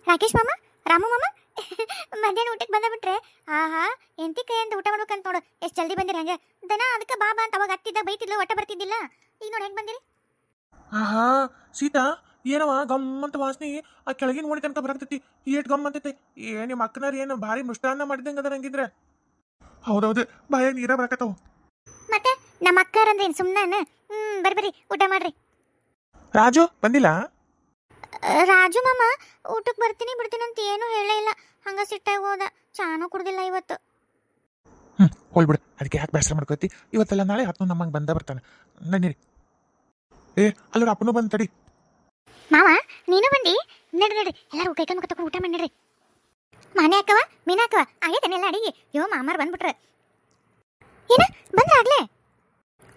ರಾಕೇಶ್ ಮಾಮ, ರಾಮು ಮಾಮ ಮಧ್ಯಾಹ್ನ ಊಟಕ್ಕೆ ಬಂದ್ಬಿಟ್ರೆ ಆಹಾ ಎಂತಿ ಕೈಯಿಂದ ಊಟ ಮಾಡ್ಬೇಕಂತ ನೋಡು. ಎಷ್ಟು ಜಲ್ದಿ ಬಂದಿರಿ ಹಂಗೆ. ದನ ಅದಕ್ಕೆ ಬಾಬಾ ಅಂತ ಅವಾಗ ಅತ್ತಿದ್ದ ಬೈತಿದ್ಲು, ಒಟ್ಟ ಬರ್ತಿದ್ದಿಲ್ಲ. ಈಗ ನೋಡಿ ಹೆಂಗೆ ಬಂದಿರಿ. ಆಹಾ ಸೀತಾ, ಏನವ ಗಮ್ಮಂತ ವಾಸನೆ ಆ ಕೆಳಗಿನ ಓಣಿ ತನಕ ಬರಾಕ್ತೈತಿ. ಏಟ್ ಗಮ್ ಅಂತೈತಿ. ನಿಮ್ಮ ಅಕ್ಕನಾರ ಏನು ಭಾರಿ ಮೃಷ್ಟಾನ್ನ ಮಾಡಿದಂಗ ಅದ ನಂಗಿದ್ರೆ. ಹೌದೌದು, ಬಾಯಾಗ ನೀರ ಬರಾಕತ್ತಾವ. ಮತ್ತೆ ನಮ್ಮ ಅಕ್ಕಾರಂದ್ರೆ ಏನು ಸುಮ್ಮನೆ? ಬರ್ರಿ ಊಟ ಮಾಡ್ರಿ. ರಾಜು ಬಂದಿಲ್ಲ? ರಾಜು ಮಾಮ ಊಟಕ್ಕೆ ಬರ್ತೀನಿ ಬಿಡ್ತೀನಿ ಅಂತ ಏನೂ ಹೇಳೇ ಇಲ್ಲ. ಹಂಗ ಸಿಟ್ಟಾಗಿ ಹೋದ. ಚಾನೂ ಕುಡ್ದಿಲ್ಲ ಇವತ್ತು. ಹೋಲ್ಬಿಡು, ಅದಕ್ಕೆ ಯಾಕೆ ಬೇಸರ ಮಾಡ್ಕೋತಿ. ಇವತ್ತೆಲ್ಲ ನಾಳೆ ಹತ್ತು ನಮ್ಮಂಗೆ ಬಂದ ಬರ್ತಾನೆ. ನಡೀರಿ. ಅಲ್ಲರ ಅಪ್ಪನೂ ಬಂದು ತಡಿ. ಮಾವ ನೀನು ಬಂದಿ? ನಡ್ರಿ ಎಲ್ಲರೂ ಕೈ ಕಣ್ಣು ತಕೊಂಡು ಊಟ ಮಾಡಿ ನಡ್ರಿ. ಮಾನೆ ಅಕ್ಕವ, ಮೀನಾ ಅಕ್ಕವ ಆಗೈತನೆಲ್ಲ ಅಡಿಗೆ. ಯೋ ಮಾಮಾರ್ ಬಂದ್ಬಿಟ್ರೆ ಏನ ಬಂದ್ರಾಗ್ಲೇ?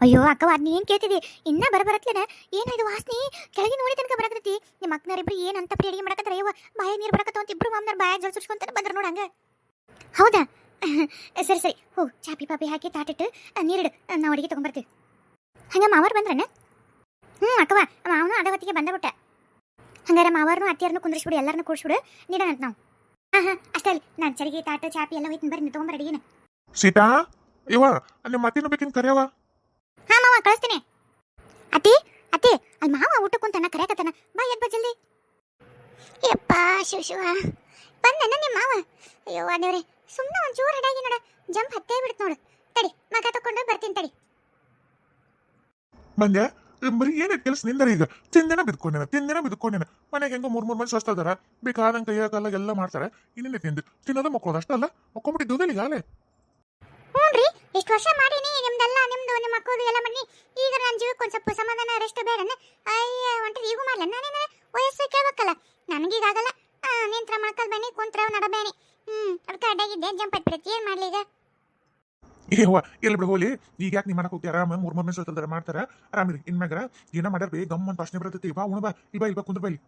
ಅಯ್ಯೋ ಅಕ್ಕವ ಅದ್ ನೀ ಏನ್ ಕೇಳ್ತಿದಿ? ಇನ್ನ ಬರತ್ಲೇನ? ಏನ ಇದು ವಾಸನೆ ಕೆಳಗಿನ ನೋಡಿ ತನಕ ಬರಕತ್ತಿ. ನಿಮ್ಮ ಅಕ್ಕನರಿಬ್ರು ಏನ್ ಅಂತ ಪ್ರೀ ಅಡಿಗೆ ಮಾಡಕತ್ತಾರ? ಅಯ್ಯೋ ಬಾಯ ನೀರು ಬರಕತ್ತಾವ ಅಂತ ಇಬ್ರು ಮಾಮನಾರ್ ಬಾಯ ಜಲ್ ಸುಡ್ಸ್ಕೊಂತಾನೆ ಬಂದ್ರ ನೋಡ. ಹಂಗ ಹೌದಾ? ಸರಿ ಹೋ, ಚಾಪಿ ಪಾಪಿ ಹಾಕಿ ತಾಟಿಟ್ಟು ನೀರಿಡು, ನಾವು ಅಡಿಗೆ ತಗೊಂಡ್ಬರ್ತೀವಿ. ಹಂಗ ಮಾವಾರ್ ಬಂದ್ರನ? ಅಕ್ಕವ ಮಾವನು ಅದ ಹೊತ್ತಿಗೆ ಬಂದಬಿಟ್ಟ. ಹಂಗಾರ ಮಾವಾರನು ಅತ್ತಿಯಾರನು ಕುಂದ್ರಿಸ್ಬಿಡು, ಎಲ್ಲರನ್ನು ಕೂಡ್ಸ್ಬಿಡು, ನೀಡೋಣಂತ ನಾವು. ಅಷ್ಟೇ ಅಲ್ಲಿ ನಾನು ಚರಿಗೆ ತಾಟ ಚಾಪಿ ಎಲ್ಲ ಹೋಯ್ತು. ಬರ್ರಿ ತಗೊಂಬರ ಅಡಿಗೆನ. ಸೀತಾ ಇವ ನಿಮ್ಮ ಮತ್ತಿನ ಬೇಕಿನ ಕರೆಯವ. ಹಾ ಮಾವ ಕಳಿಸ್ತೀನಿ. ಅತ್ತಿ ಅಲ್ಲಿ ಮಾವ ಊಟಕ್ಕೆ ಕುಂತಾನ, ಕರೆಯಕತ್ತಾನ. ಬಾ ಎದ್ ಬಾ ಜಲ್ದಿ. ಯಪ್ಪ ಶಿವ ಬಂದನ ನಿಮ್ಮ ಮಾವ. ಅಯ್ಯೋ ದೇವ್ರೆ, ಸುಮ್ಮನೆ ಒಂಚೂರು ಹಡಾಗಿ ನೋಡ, ಜಂಪ್ ಹತ್ತೇ ಬಿಡ್ತು ನೋಡು. ತಡಿ ಮಗ ತಕೊಂಡು ಬರ್ತೀನಿ ತಡಿ. ಬಂದೆ ಬರೀ ಏನ ಕೆಲಸ ನಿಂದರ. ಈಗ ತಿಂದಿನ ಬಿದ್ಕೊಂಡೇನ ಮನೆಗೆ ಹೆಂಗೋ ಮೂರ್ ಮಂದಿ ಸ್ವಸ್ಥ ಅದಾರ. ಬೇಕಾದಂಗ ಕೈಯ ಕಾಲ ಎಲ್ಲ ಮಾಡ್ತಾರೆ. ಇನ್ನೇನೆ ತಿನ್ನೋದು ಮಕ್ಕಳೋದು ಅಷ್ಟಲ್ಲ, ಮಕ್ಕೊಂಬಿಟ್ಟಿದ್ದಲ್ಲ ಈಗ. ಹ್ಞೂನ್ರಿ, ಇಷ್ಟು ವರ್ಷ ಮಾಡೀನಿ ನಿಮ್ದೆಲ್ಲ, ನಿಮ್ದು ನಿಮ್ಮ ಮಕ್ಕಳು ಎಲ್ಲ ಬನ್ನಿ. ಈಗ ನನ್ನ ಜೀವಕ್ಕೆ ಒಂದು ಸ್ವಲ್ಪ ಸಮಾಧಾನ ರೆಸ್ಟ್ ಬೇಡನೆ. ಅಯ್ಯ ಹೊಂಟ್ರಿ ಈಗೂ ಮಾಡ್ಲ? ನಾನೇನ ವಯಸ್ಸು ಕೇಳ್ಬೇಕಲ್ಲ, ನನಗೀಗಾಗಲ್ಲ. ನಿಂತ್ರ ಮಕ್ಕಳು ಬನ್ನಿ, ಕುಂತ್ರ ನಡಬೇನಿ. ಅದಕ್ಕೆ ಅಡ್ಡಾಗಿದ್ದೆ, ಜಂಪ್ ಹತ್ಬಿಡತ್ತೆ. ಏನು ಮಾಡಲಿ ಈಗ? ಏವ ಎಲ್ಲಿ ಬಿಡು ಹೋಲಿ. ಈಗ ಯಾಕೆ ನೀವು ಮಾಡಕ್ ಹೋಗ್ತಿ? ಆರಾಮ ಮೂರ್ ಮಂದಿ ಸ್ವಸ್ಥ ಮಾಡ್ತಾರ. ಆರಾಮಿರಿ. ಇನ್ಮ್ಯಾಗ ಏನ ಮಾಡ್ಯಾರ ಬೇ ಗಮ್ ಅಂತ ವಾಸನೆ ಬರ್ತೈತಿ. ಬಾ ಉಣ ಬಾ, ಇಲ್ಬಾ ಕುಂದ್ರ ಬಾ ಇಲ್ಲಿ.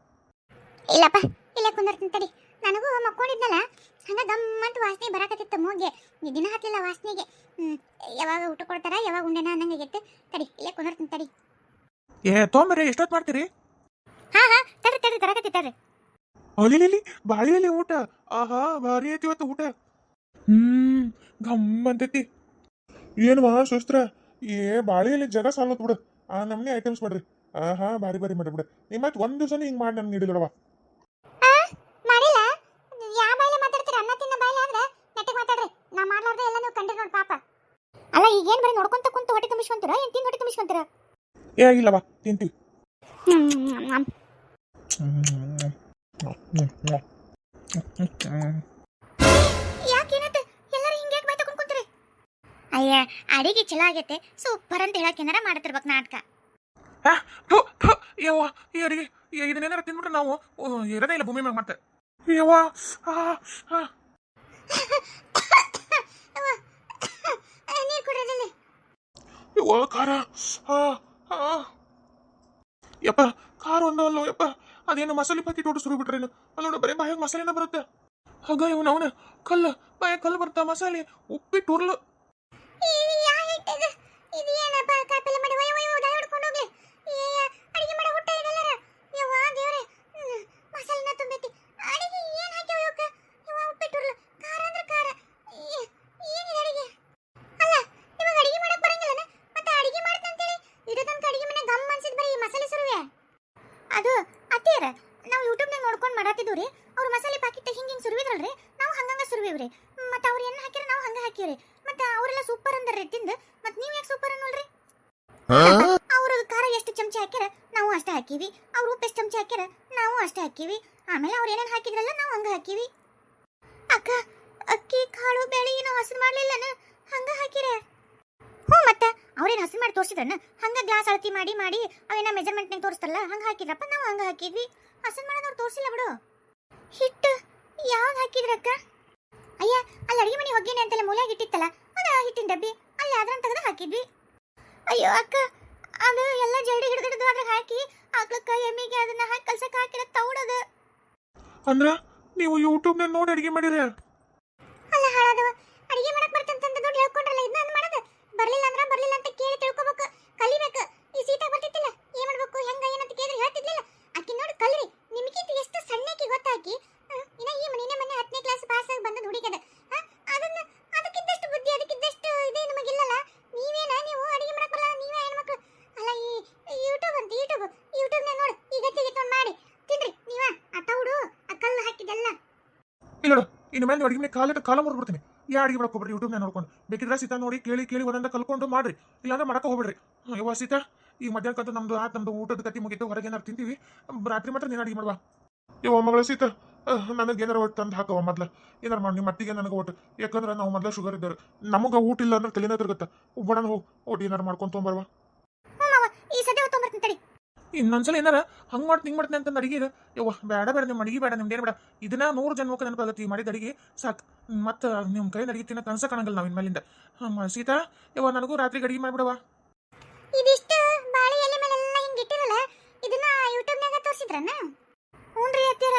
ಇಲ್ಲಪ್ಪ, ಇಲ್ಲೇ ಕುಂದಿರ್ತೀನಿ ತಡಿ. ನನಗೂ ಮಕ್ಕೊಂಡಿದ್ನಲ್ಲ, ಹಂಗ ಗಮ್ಮಂತ ವಾಸನೆ ಬರಾಕತ್ತಿತ್ತು ಮೂಗ್ಗೆ. ದಿನ ಹತ್ತಲಿಲ್ಲ ವಾಸನೆಗೆ. ಯಾವಾಗ ಊಟ ಕೊಡ್ತಾರ, ಯಾವಾಗ ಉಂಡೆನ ಅನ್ನಂಗಾಗೈತೆ. ತಡಿ ಇಲ್ಲೇ ಕುಂದಿರ್ತೀನಿ ತಡಿ. ತೊಂಬರ್ರಿ, ಎಷ್ಟೊತ್ತು ಮಾಡ್ತೀರಿ? ಹಾ ತಡಿ ತರಕತ್ತಿ ತಡ್ರಿ. ಅಲಿಲಿ ಬಾಳಿಲಿ ಊಟ. ಆಹಾ ಭಾರಿ ಐತಿ ಇವತ್ತು ಊಟ. ಗಮ್ ಅಂತೈತಿ. ಏನ್ವಾ ಶಸ್ತ್ರ, ಬಾಳಿಯಲ್ಲಿ ಜಗ ಸಾಲತ್ ಬಿಡು. ಆ ನಮ್ನಿ ಐಟಮ್ಸ್ ಮಾಡ್ರಿ. ಆಹಾ ಭಾರಿ ಮಾಡ್ರಿ ಬಿಡ. ನಿಮ್ಮತ್ ಒಂದ್ ದಿವಸ ಹಿಂಗ್ ಮಾಡಿ ನನ್ಗೆ ನೀಡಿದಳವ. ಮಾಡಿಲ್ಲ? ಯಾವ ಬಾಯಿಲೆ ಮಾತಾಡ್ತೀರ? ಅನ್ನ ತಿನ್ನ ಬಾಯಿಲೆ ಆದ್ರೆ ನೆಟ್ಟಿಗೆ ಮಾತಾಡ್ರಿ. ನಾ ಮಾಡ್ಲಾರ್ದೆ ಎಲ್ಲ ನೀವು ಕಂಡ್ರಿ ನೋಡಿ ಪಾಪ. ಅಲ್ಲ ಈಗೇನ್ ಬರೀ ನೋಡ್ಕೊಂತ ಕುಂತ ಹೊಟ್ಟೆ ತುಂಬಿಸ್ಕೊಂತೀರ? ಏನ್ ತಿಂದು ಹೊಟ್ಟೆ ತುಂಬಿಸ್ಕೊಂತೀರ? ಇಲ್ಲವಾ ತಿಂತೀವಿ. ಯಾಕೇನತ್ತೆ ಎಲ್ಲರೂ ಹಿಂಗೆ ಯಾಕೆ ಬಾಯ್ ತಗೊಂಡ್ ಕುಂತೀರಿ? ಅಯ್ಯ ಅಡಿಗೆ ಚಲೋ ಆಗೈತೆ ಸೂಪರ್ ಅಂತ ಹೇಳಕ್ ಏನಾರ ಮಾಡತಿರ್ಬೇಕು ನಾಟಕ. ಯವ್ವ ಈ ಅಡಿಗೆ ಇದನ್ನೇನಾರ ತಿಂದ್ಬಿಟ್ರೆ ನಾವು ಇರೋದೇ ಇಲ್ಲ ಭೂಮಿ ಮ್ಯಾಗ ಮತ್ತೆ. ಯವ್ವ ನೀರು ಕುಡಿಯೋದಿಲ್ಲ. ಯವ್ವ ಖಾರ. ಯಪ್ಪ ಖಾರ ಒಂದಲ್ಲೋ ಯಪ್ಪ. ಅದೇನು ಮಸಾಲೆ ಪಾಕಿಟ್ ಓಡಿಸ್ ಬಿಟ್ರೇನು? ಅಲ್ಲಿ ನೋಡ ಬರೀ ಬಾಯಾಗ ಮಸಾಲೆನ ಬರುತ್ತೆ. ಹಾಗ ಇವನು ಅವನ ಕಲ್ಲು ಬಾಯಾಗ ಕಲ್ಲು ಬರ್ತಾ ಮಸಾಲೆ ಉಪ್ಪಿಟ್ಟು ಉರ್ಲು. ಅದು ಅತ್ತಿಯರ ನಾವು ಯೂಟ್ಯೂಬ್ನಾಗ ನೋಡ್ಕೊಂಡು ಮಾಡತ್ತಿದ್ವಿ. ಅವ್ರು ಮಸಾಲೆ ಪಾಕಿಟ್ ಹಿಂಗೆ ಸುರುವಿದ್ರಲ್ರಿ, ನಾವು ಹಂಗಂಗ ಸುರುವಿವ್ರಿ. ಮತ್ತೆ ಅವ್ರು ಏನು ಹಾಕಿರ ನಾವು ಹಂಗ ಹಾಕಿವ್ರಿ. ಮತ್ತೆ ಅವರೆಲ್ಲ ಸೂಪರ್ ಅಂದ್ರಿ ತಿಂದು. ಮತ್ತೆ ನೀವು ಯಾಕೆ ಸೂಪರ್ ಅನ್ನೋಲ್ರಿ? ಅವ್ರ ಖಾರ ಎಷ್ಟು ಚಮಚ ಹಾಕ್ಯಾರ ನಾವು ಅಷ್ಟೇ ಹಾಕಿವಿ. ಅವ್ರು ಉಪ್ಪು ಎಷ್ಟು ಚಮಚ ಹಾಕ್ಯಾರ ನಾವು ಅಷ್ಟೇ ಹಾಕಿವಿ. ಆಮೇಲೆ ಅವ್ರು ಏನೇನು ಹಾಕಿದ್ರಲ್ಲ ನಾವು ಹಂಗ ಹಾಕಿವಿ. ಅಕ್ಕ ಅಕ್ಕಿ ಕಾಳು ಬೇಳೆ ಏನೋ ಹಸರು ಮಾಡ್ಲಿಲ್ಲನ, ಹಂಗ ಹಾಕಿರ? ಮತ್ತೆ ಅವ್ರೇನು ಹಸರು ಮಾಡಿ ತೋರಿಸಿದ್ರನ್ನ? ಹಂಗ ಗ್ಲಾಸ್ ಅಳತಿ ಮಾಡಿ ಅವೇನ ಮೆಜರ್ಮೆಂಟ್ನಾಗ ತೋರಿಸ್ತಾರಲ್ಲ ಹಂಗ ಹಾಕಿದ್ರಪ್ಪ. ನಾವು ಹಂಗ ಹಾಕಿದ್ವಿ. ಹಸರು ಮಾಡೋದವ್ರು ತೋರಿಸಿಲ್ಲ ಬಿಡು. ಹಿಟ್ಟು ಯಾವ್ದು ಹಾಕಿದ್ರಕ್ಕ? ಅಯ್ಯ ಅಲ್ಲಿ ಅಡಿಗೆ ಮನೆ ಹೊಗ್ಗೇನೆ ಅಂತೆಲ್ಲ ಮೂಲೆಯಾಗಿ ಇಟ್ಟಿತ್ತಲ್ಲ, ಅದ ಹಿಟ್ಟಿನ ಡಬ್ಬಿ ಅಲ್ಲಿ ಅದ್ರನ್ನ ತೆಗೆದು ಹಾಕಿದ್ವಿ. ಅಯ್ಯೋ ಅಕ್ಕ, ಅದು ಎಲ್ಲ ಜಲ್ಡಿ ಹಿಡಿದು ಅದ್ರಾಗ ಹಾಕಿ ಆಕ್ಳಕ್ಕ ಎಮ್ಮಿಗೆ ಅದನ್ನ ಹಾಕಿ ಕಲ್ಸಕ್ಕೆ ಹಾಕಿರ ತೌಡದ. ಅಂದ್ರ ನೀವು ಯೂಟ್ಯೂಬ್ನಾಗ ನೋಡಿ ಅಡಿಗೆ ಮಾಡಿರ? ಅಲ್ಲ ಹಾಳಾದವ, ಅಡಿಗೆ ಮಾಡಕ್ ಬರ್ತಂತಂದ ದುಡ್ಡು ಹೇಳ್ಕೊಂಡ್ರಲ್ಲ, ಇದನ್ನ ಮಾಡದ ಬರ್ಲಿಲ್ಲ ಅಂದ್ರ ಬರ್ಲಿಲ್ಲ ಅಂತ ಕೇಳಿ ತಿಳ್ಕೊಬೇಕು, ಕಲಿಬೇಕು. ಈ ಸೀತಾ ಬರ್ತಿತ್ತಿಲ್ಲ, ಏನ್ ಮಾಡ್ಬೇಕು ಹೆಂಗ ಏನಂತ ಕೇಳಿದ್ರೆ ಹೇಳ್ತಿದ್ಲಿಲ್ಲ. ಆಕಿ ನೋಡಿ ಕಲ್ರಿ. ನಿಮ್ಗಿಂತ ಎಷ್ಟು ಸಣ್ಣಕಿ ಗೊತ್ತಾಕಿ ಇಲ್ಲ ಇನ್ನು ಮೇಲೆ ಅಡಿಗೆ ಮೇಲೆ ಕಾಲ ಮುರ್ಬಿಡ್ತೀನಿ ಯಾ ಅಡಿಗೆ ಮಾಡಕ್ ಹೋಗ್ಬಿಡ್ರಿ ಯೂಟ್ಯೂಬ್ನ ನೋಡ್ಕೊಂಡು ಬೇಕಿದ್ರೆ ಸೀತಾ ನೋಡಿ ಕೇಳಿ ಒಂದೊಂದ ಕಲ್ಕೊಂಡು ಮಾಡ್ರಿ ಇಲ್ಲಾಂದ್ರೆ ಮಾಡಕ್ಕೆ ಹೋಗ್ಬಿಡ್ರಿ ಯವ್ವ ಸೀತಾ ಈಗ ಮಧ್ಯಾಹ್ನಕ್ಕಂತೂ ನಮ್ದು ಊಟದ ಕತಿ ಮುಗಿತು ಹೊರಗೆ ಏನಾರು ತಿಂತೀವಿ ರಾತ್ರಿ ಮಾತ್ರ ನೀನು ಅಡಿಗೆ ಮಾಡುವ ಯವ್ವ ಮಗಳ ಸೀತಾ ನನಗೆ ಏನಾರ ಒಟ್ಟು ತಂದು ಹಾಕವ ಮೊದ್ಲ ಏನಾರು ಮಾಡಿ ನಿಮ್ಮ ಮಟ್ಟಿಗೆ ನನಗೆ ಒಟ್ಟು ಯಾಕಂದ್ರೆ ನಾವು ಮೊದಲ ಶುಗರ್ ಇದ್ದಾರೆ ನಮಗೆ ಊಟ ಇಲ್ಲ ಅಂದ್ರೆ ತಲೆನ ತಿರುಗತ್ತ ಬಡನ ಹೋಗಿ ಒಟ್ಟು ಏನಾರು ಮಾಡ್ಕೊಂಡು ತೊಗೊಂಬರ್ವ ಹ್ಞೂ ಮಾವ ಈ ಸದ್ಯ ತೊಗೊಂಬರ್ತೀನಿ ತಡಿ. ಇನ್ನೊಂದ್ಸಲ ಏನಾರ ಹಂಗೆ ಮಾಡ್ತೀನಿ ಹಿಂಗೆ ಮಾಡ್ತೀನಿ ಅಂತ ಅಡಿಗೆ ಯವ್ವ ಬೇಡ ನಿಮ್ಮ ಅಡಿಗೆ ಬೇಡ ನಿಮ್ದು ಏನು ಬೇಡ ಇದನ್ನ 100 ಜನ್ಮಕ್ಕೆ ನೆನಪಾಗತ್ತೆ ಈ ಮಾಡಿದ ಅಡಿಗೆ ಸಾಕು ಮತ್ತೆ ನಿಮ್ಮ ಕೈಯಿಂದ ಅಡಿಗೆ ತಿನ್ನೋ ಕನಸ ಕಾಣಂಗಿಲ್ಲ ನಾವು ಇನ್ಮೇಲಿಂದ ಸೀತಾ ಯವ್ವ ನನಗೂ ರಾತ್ರಿಗೆ ಅಡಿಗೆ ಮಾಡಿಬಿಡವ ಇದಿಷ್ಟು ಬಾಳೆ ಎಲೆ ಮೇಲೆಲ್ಲ ಹಿಂಗೆ ಇಟ್ಟಿರಲ್ಲ ಇದನ್ನ ಯೂಟ್ಯೂಬ್ನಾಗ ತೋರಿಸಿದ್ರನ್ನ? ಹ್ಞೂನ್ರಿ ಅತ್ತೀರ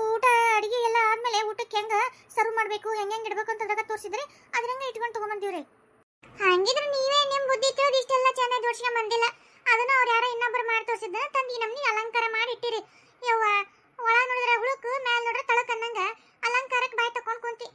ಊಟ ಅಡಿಗೆ ಎಲ್ಲ ಆದ್ಮೇಲೆ ಊಟಕ್ಕೆ ಹೆಂಗ ಸರ್ವ್ ಮಾಡಬೇಕು ಹೆಂಗೆ ಇಡಬೇಕು ಅಂತ ಅದ್ರಾಗ ತೋರಿಸಿದ್ರಿ ಅದ್ರಂಗ ಇಟ್ಕೊಂಡು ತಗೊಂಬಂದಿವ್ರಿ. ಹಂಗಿದ್ರೆ ನೀವೇ ನಿಮ್ಮ ಬುದ್ಧಿ ತಿಳಿದು ಇಷ್ಟೆಲ್ಲ ಚೆನ್ನಾಗಿ ಜೋಡ್ಸ್ಕೊಂಡ್ ಬಂದಿಲ್ಲ. ಅದನ್ನ ಅವ್ರು ಯಾರೋ ಇನ್ನೊಬ್ರು ಮಾಡಿ ತೋರಿಸಿದ್ರ ತಂದು ಈ ನಮ್ನಿ ಅಲಂಕಾರ ಮಾಡಿ ಇಟ್ಟಿರಿ. ಯವ್ವ ಒಳ ನೋಡಿದ್ರೆ ಹುಳುಕು ಮ್ಯಾಲ ನೋಡ್ರೆ ತಳಕ್ ಅನ್ನಂಗ ಅಲಂಕಾರಕ್ಕೆ ಬಾಯಿ ತಕೊಂಡ್ ಕುಂತಿ.